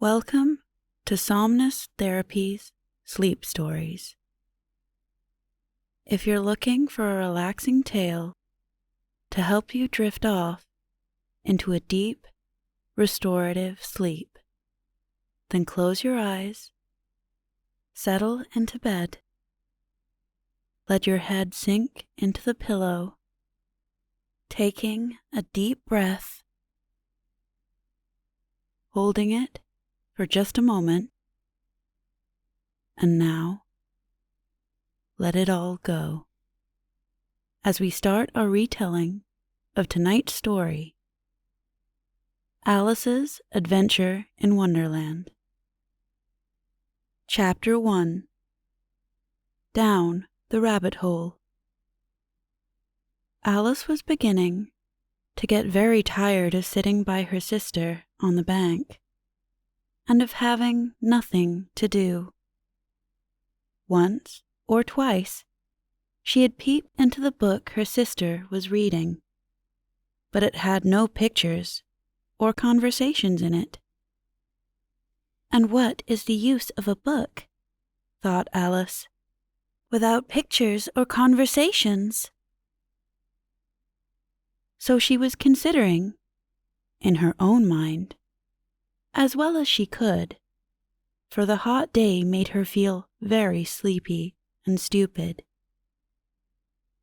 Welcome to Somnus Therapy's Sleep Stories. If you're looking for a relaxing tale to help you drift off into a deep, restorative sleep, then close your eyes, settle into bed, let your head sink into the pillow, taking a deep breath, holding it for just a moment, and now let it all go. As we start our retelling of tonight's story, Alice's Adventure in Wonderland. Chapter 1. Down the Rabbit Hole. Alice was beginning to get very tired of sitting by her sister on the bank and of having nothing to do. Once or twice, she had peeped into the book her sister was reading, but it had no pictures or conversations in it. And what is the use of a book, thought Alice, without pictures or conversations? So she was considering, in her own mind, as well as she could, for the hot day made her feel very sleepy and stupid,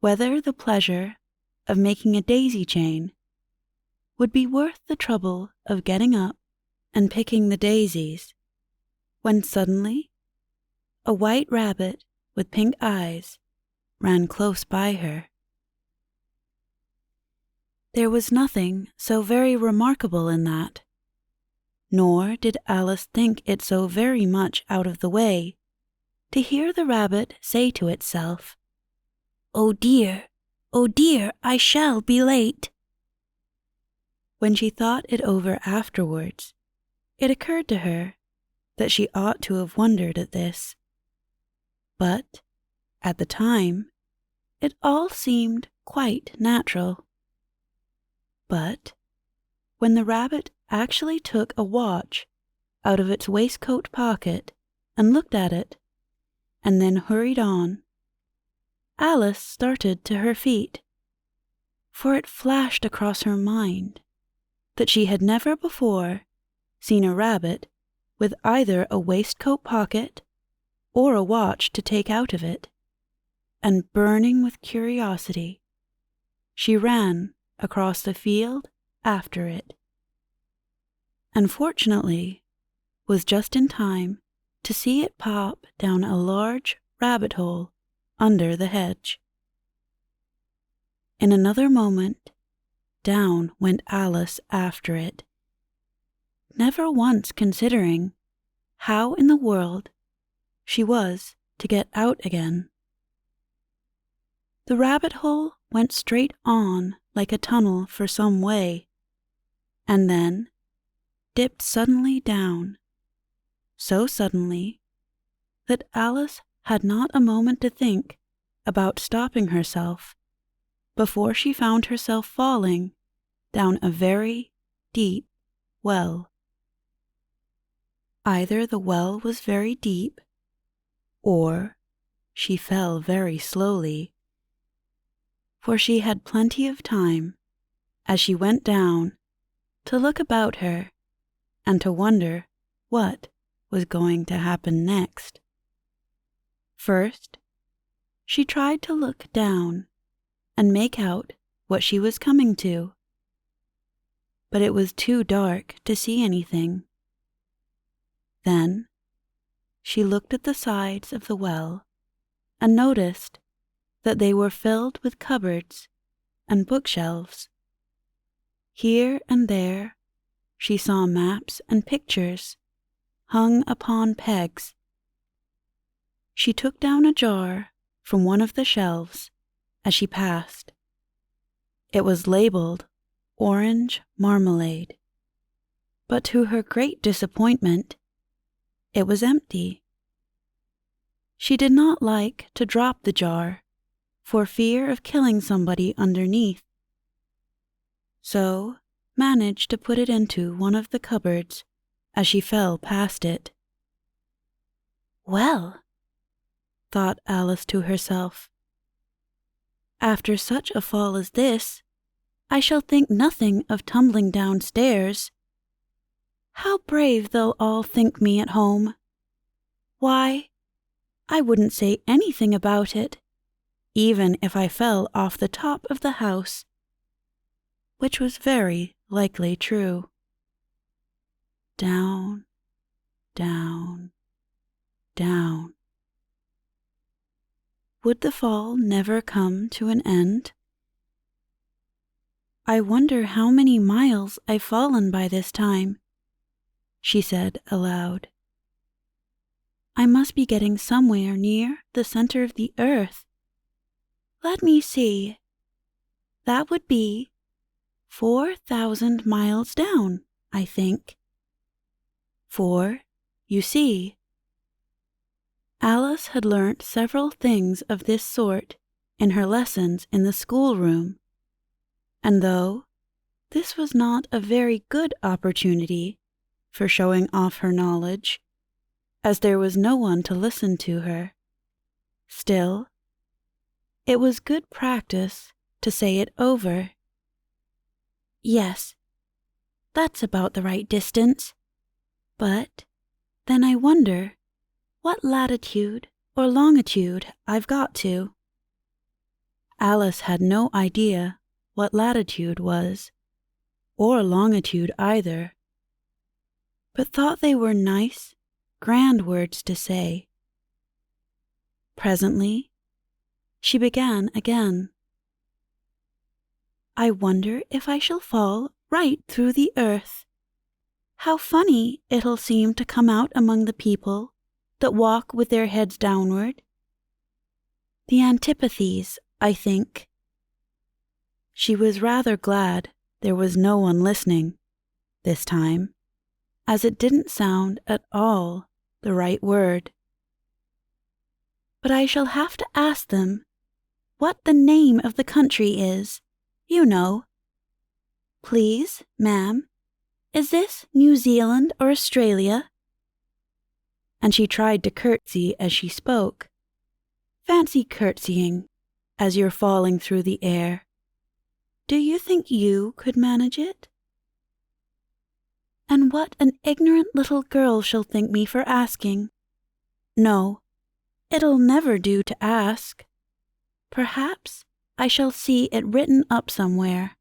whether the pleasure of making a daisy chain would be worth the trouble of getting up and picking the daisies, when suddenly a white rabbit with pink eyes ran close by her. There was nothing so very remarkable in that, nor did Alice think it so very much out of the way to hear the rabbit say to itself, oh dear, I shall be late." When she thought it over afterwards, it occurred to her that she ought to have wondered at this. But, at the time, it all seemed quite natural. But, when the rabbit actually took a watch out of its waistcoat pocket and looked at it, and then hurried on, Alice started to her feet, for it flashed across her mind that she had never before seen a rabbit with either a waistcoat pocket or a watch to take out of it, and burning with curiosity, she ran across the field after it, and fortunately was just in time to see it pop down a large rabbit hole under the hedge. In another moment, down went Alice after it, never once considering how in the world she was to get out again. The rabbit hole went straight on like a tunnel for some way, and then dipped suddenly down, so suddenly that Alice had not a moment to think about stopping herself before she found herself falling down a very deep well. Either the well was very deep, or she fell very slowly, for she had plenty of time, as she went down, to look about her and to wonder what was going to happen next. First, she tried to look down and make out what she was coming to, but it was too dark to see anything. Then she looked at the sides of the well and noticed that they were filled with cupboards and bookshelves. Here and there she saw maps and pictures hung upon pegs. She took down a jar from one of the shelves as she passed. It was labeled orange marmalade, but to her great disappointment, it was empty. She did not like to drop the jar for fear of killing somebody underneath, so managed to put it into one of the cupboards as she fell past it. "Well," thought Alice to herself, "after such a fall as this, I shall think nothing of tumbling downstairs. How brave they'll all think me at home! Why, I wouldn't say anything about it, even if I fell off the top of the house," which was very likely true. Down, down, down. Would the fall never come to an end? "I wonder how many miles I've fallen by this time," she said aloud. "I must be getting somewhere near the center of the earth. Let me see. That would be 4,000 miles down, I think. For, you see, Alice had learnt several things of this sort in her lessons in the schoolroom, and though this was not a very good opportunity for showing off her knowledge, as there was no one to listen to her, still, it was good practice to say it over. "Yes, that's about the right distance. But then I wonder what latitude or longitude I've got to." Alice had no idea what latitude was, or longitude either, but thought they were nice, grand words to say. Presently, she began again. "I wonder if I shall fall right through the earth. How funny it'll seem to come out among the people that walk with their heads downward. The antipathies, I think." She was rather glad there was no one listening this time, as it didn't sound at all the right word. "But I shall have to ask them what the name of the country is, you know. Please, ma'am, is this New Zealand or Australia?" And she tried to curtsy as she spoke. Fancy curtsying as you're falling through the air. Do you think you could manage it? "And what an ignorant little girl she'll think me for asking. No, it'll never do to ask. Perhaps I shall see it written up somewhere."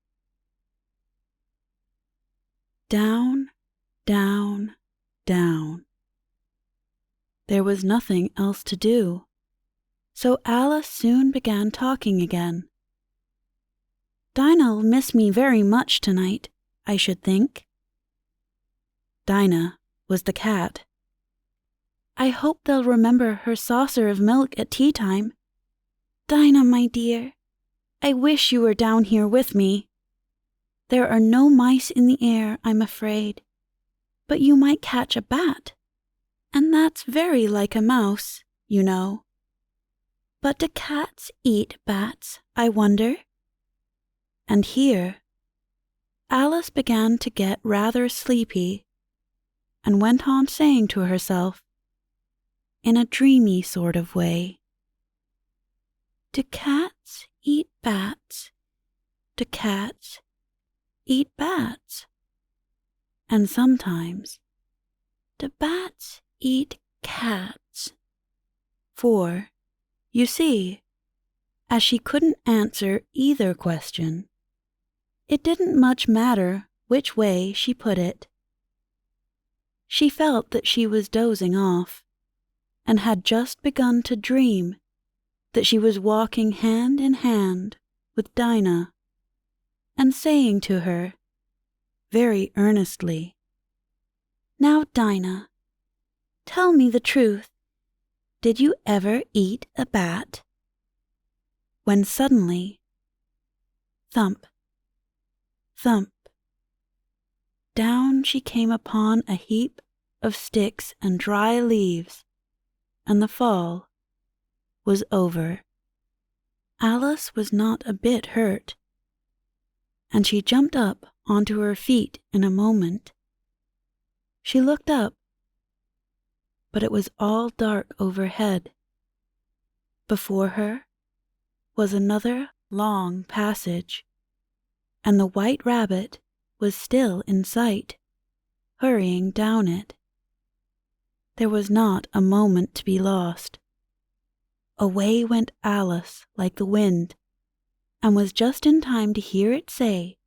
Down, down, down. There was nothing else to do, so Alice soon began talking again. "Dinah'll miss me very much tonight, I should think." Dinah was the cat. "I hope they'll remember her saucer of milk at tea time. Dinah, my dear, I wish you were down here with me. There are no mice in the air, I'm afraid, but you might catch a bat, and that's very like a mouse, you know. But do cats eat bats, I wonder?" And here Alice began to get rather sleepy, and went on saying to herself, in a dreamy sort of way, "Do cats eat bats? Do cats eat bats? And sometimes, do bats eat cats?" For, you see, as she couldn't answer either question, it didn't much matter which way she put it. She felt that she was dozing off, and had just begun to dream that she was walking hand in hand with Dinah, and saying to her, very earnestly, "Now, Dinah, tell me the truth. Did you ever eat a bat?" When suddenly, thump, thump, down she came upon a heap of sticks and dry leaves, and the fall was over. Alice was not a bit hurt, and she jumped up onto her feet in a moment. She looked up, but it was all dark overhead. Before her was another long passage, and the white rabbit was still in sight, hurrying down it. There was not a moment to be lost. Away went Alice like the wind, and was just in time to hear it say,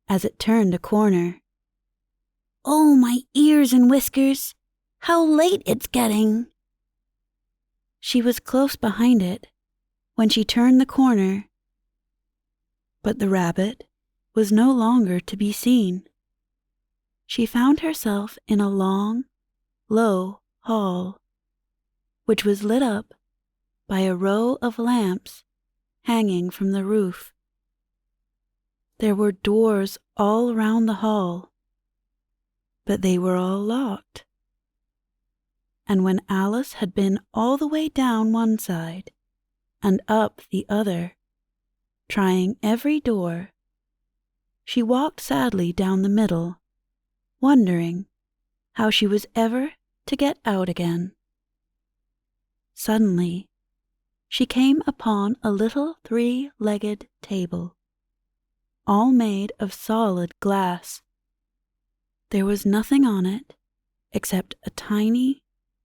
as it turned a corner, "Oh, my ears and whiskers! How late it's getting!" She was close behind it when she turned the corner, but the rabbit was no longer to be seen. She found herself in a long, low hall, which was lit up by a row of lamps hanging from the roof. There were doors all round the hall, but they were all locked. And when Alice had been all the way down one side and up the other, trying every door, she walked sadly down the middle, wondering how she was ever to get out again. Suddenly, she came upon a little three-legged table, all made of solid glass. There was nothing on it except a tiny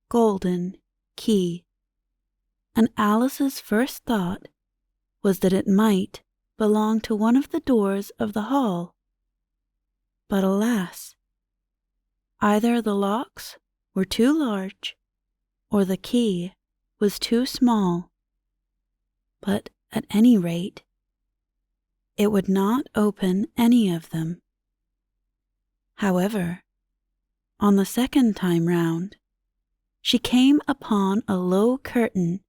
golden key, and Alice's first thought was that it might belong to one of the doors of the hall. But alas, either the locks were too large or the key was too small. But at any rate, it would not open any of them. However, on the second time round, she came upon a low curtain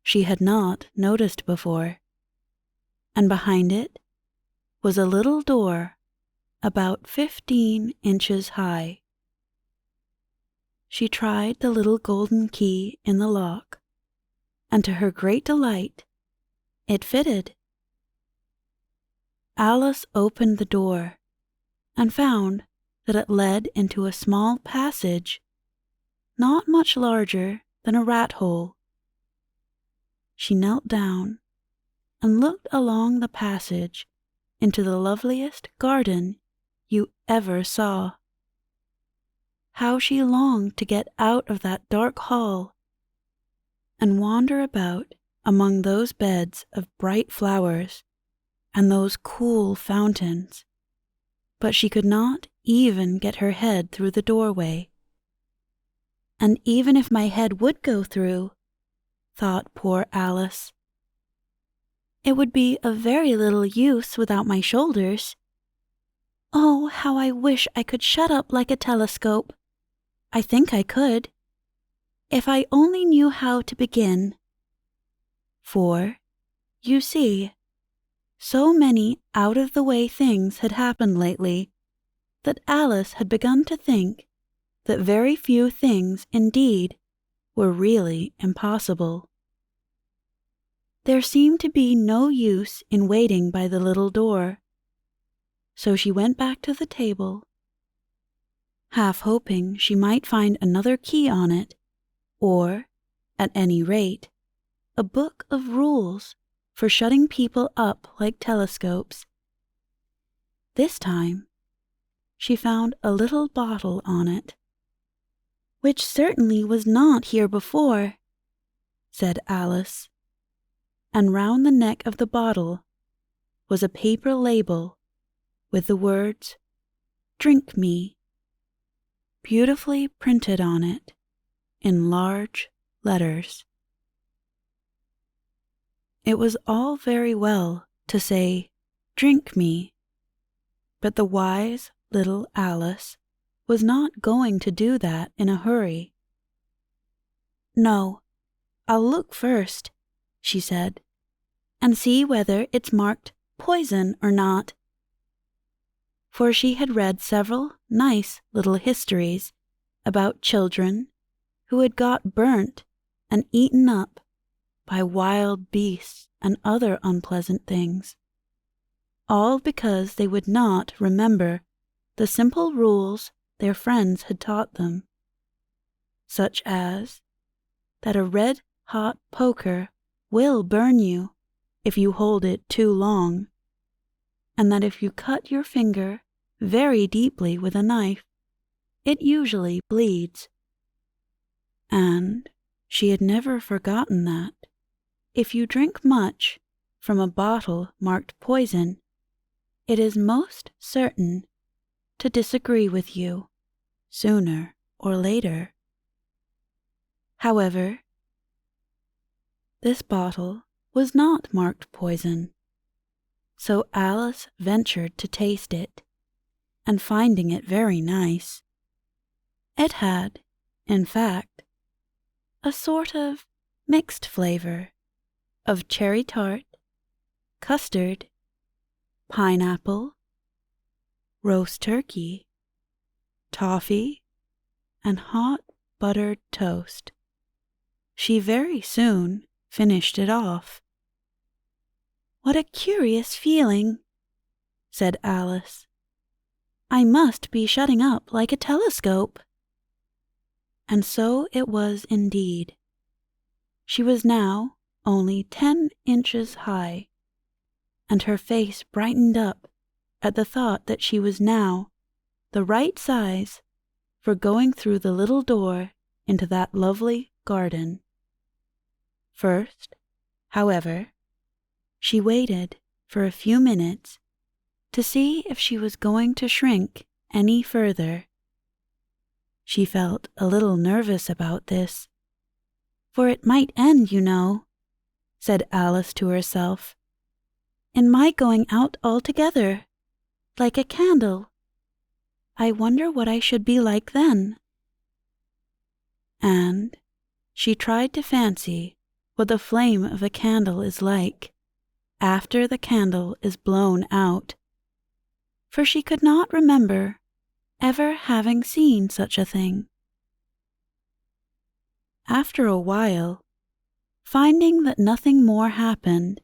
she had not noticed before, and behind it was a little door about 15 inches high. She tried the little golden key in the lock, and to her great delight, it fitted. Alice opened the door and found that it led into a small passage, not much larger than a rat hole. She knelt down and looked along the passage into the loveliest garden you ever saw. How she longed to get out of that dark hall and wander about among those beds of bright flowers and those cool fountains, but she could not even get her head through the doorway. And even if my head would go through, thought poor Alice, it would be of very little use without my shoulders. Oh, how I wish I could shut up like a telescope. I think I could, if I only knew how to begin. For, you see, so many out-of-the-way things had happened lately that Alice had begun to think that very few things indeed were really impossible. There seemed to be no use in waiting by the little door, so she went back to the table, half hoping she might find another key on it, or, at any rate, a book of rules for shutting people up like telescopes. This time, she found a little bottle on it. "Which certainly was not here before," said Alice, and round the neck of the bottle was a paper label with the words, "Drink me," beautifully printed on it in large letters. It was all very well to say, "Drink me," but the wise little Alice was not going to do that in a hurry. "No, I'll look first," she said, "and see whether it's marked poison or not." For she had read several nice little histories about children who had got burnt and eaten up by wild beasts and other unpleasant things, all because they would not remember the simple rules their friends had taught them, such as that a red-hot poker will burn you if you hold it too long, and that if you cut your finger very deeply with a knife, it usually bleeds. And she had never forgotten that if you drink much from a bottle marked poison, it is most certain to disagree with you sooner or later. However, this bottle was not marked poison, so Alice ventured to taste it, and finding it very nice, it had, in fact, a sort of mixed flavor of cherry tart, custard, pineapple, roast turkey, toffee, and hot buttered toast. She very soon finished it off. "What a curious feeling," said Alice. "I must be shutting up like a telescope." And so it was indeed. She was now only 10 inches high, and her face brightened up at the thought that she was now the right size for going through the little door into that lovely garden. First, however, she waited for a few minutes to see if she was going to shrink any further. She felt a little nervous about this, for it might end, you know, said Alice to herself, in my going out altogether, like a candle. I wonder what I should be like then. And she tried to fancy what the flame of a candle is like after the candle is blown out, for she could not remember ever having seen such a thing. After a while, finding that nothing more happened,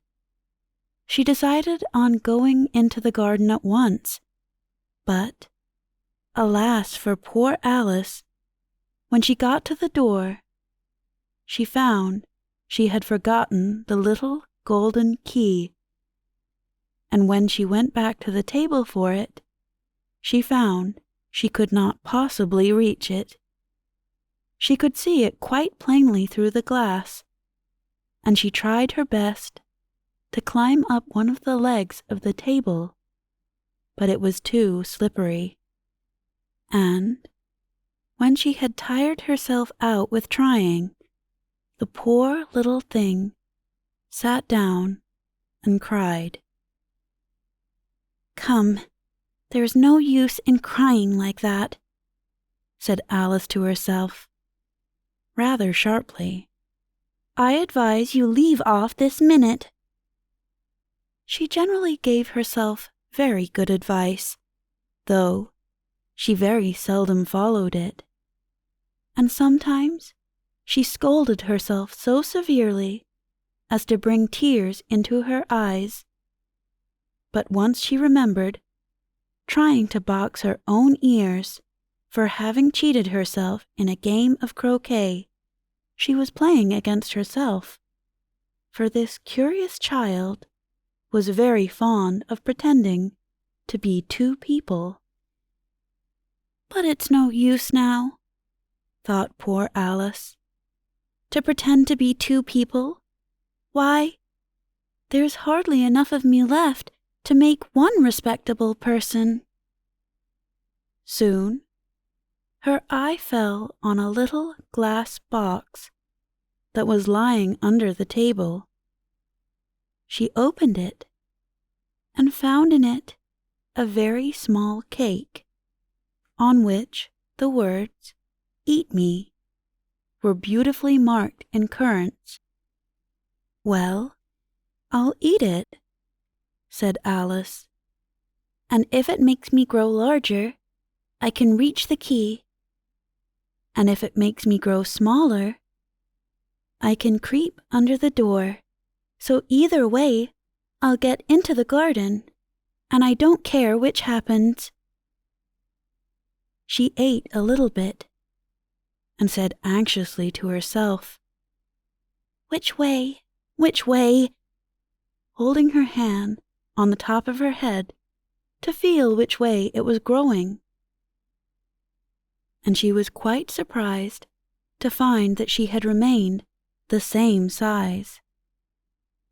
she decided on going into the garden at once, but, alas for poor Alice, when she got to the door, she found she had forgotten the little golden key, and when she went back to the table for it, she found she could not possibly reach it. She could see it quite plainly through the glass, and she tried her best to climb up one of the legs of the table, but it was too slippery. And when she had tired herself out with trying, the poor little thing sat down and cried. "Come, there's no use in crying like that," said Alice to herself, rather sharply. "I advise you leave off this minute." She generally gave herself very good advice, though she very seldom followed it, and sometimes she scolded herself so severely as to bring tears into her eyes. But once she remembered trying to box her own ears for having cheated herself in a game of croquet she was playing against herself, for this curious child was very fond of pretending to be two people. "But it's no use now," thought poor Alice, "to pretend to be two people. Why, there's hardly enough of me left to make one respectable person." Soon her eye fell on a little glass box that was lying under the table. She opened it and found in it a very small cake, on which the words, "Eat me," were beautifully marked in currants. "Well, I'll eat it," said Alice, "and if it makes me grow larger, I can reach the key, and if it makes me grow smaller, I can creep under the door, so either way I'll get into the garden, and I don't care which happens." she ate a little bit and said anxiously to herself, "Which way? Which way?" holding her hand on the top of her head to feel which way it was growing. And she was quite surprised to find that she had remained the same size.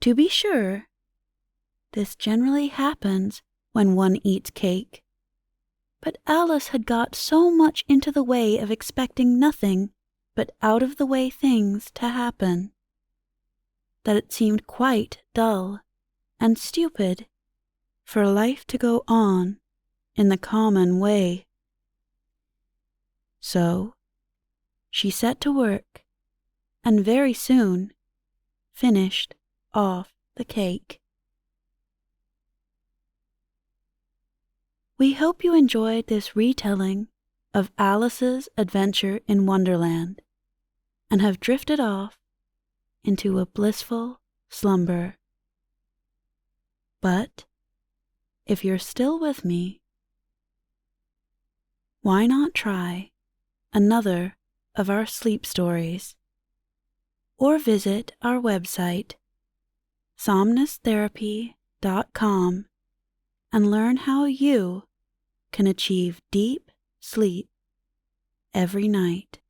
To be sure, this generally happens when one eats cake, but Alice had got so much into the way of expecting nothing but out-of-the-way things to happen, that it seemed quite dull and stupid for life to go on in the common way. So she set to work and very soon finished off the cake. We hope you enjoyed this retelling of Alice's adventure in Wonderland and have drifted off into a blissful slumber. But if you're still with me, why not try another of our sleep stories, or visit our website, somnustherapy.com, and learn how you can achieve deep sleep every night.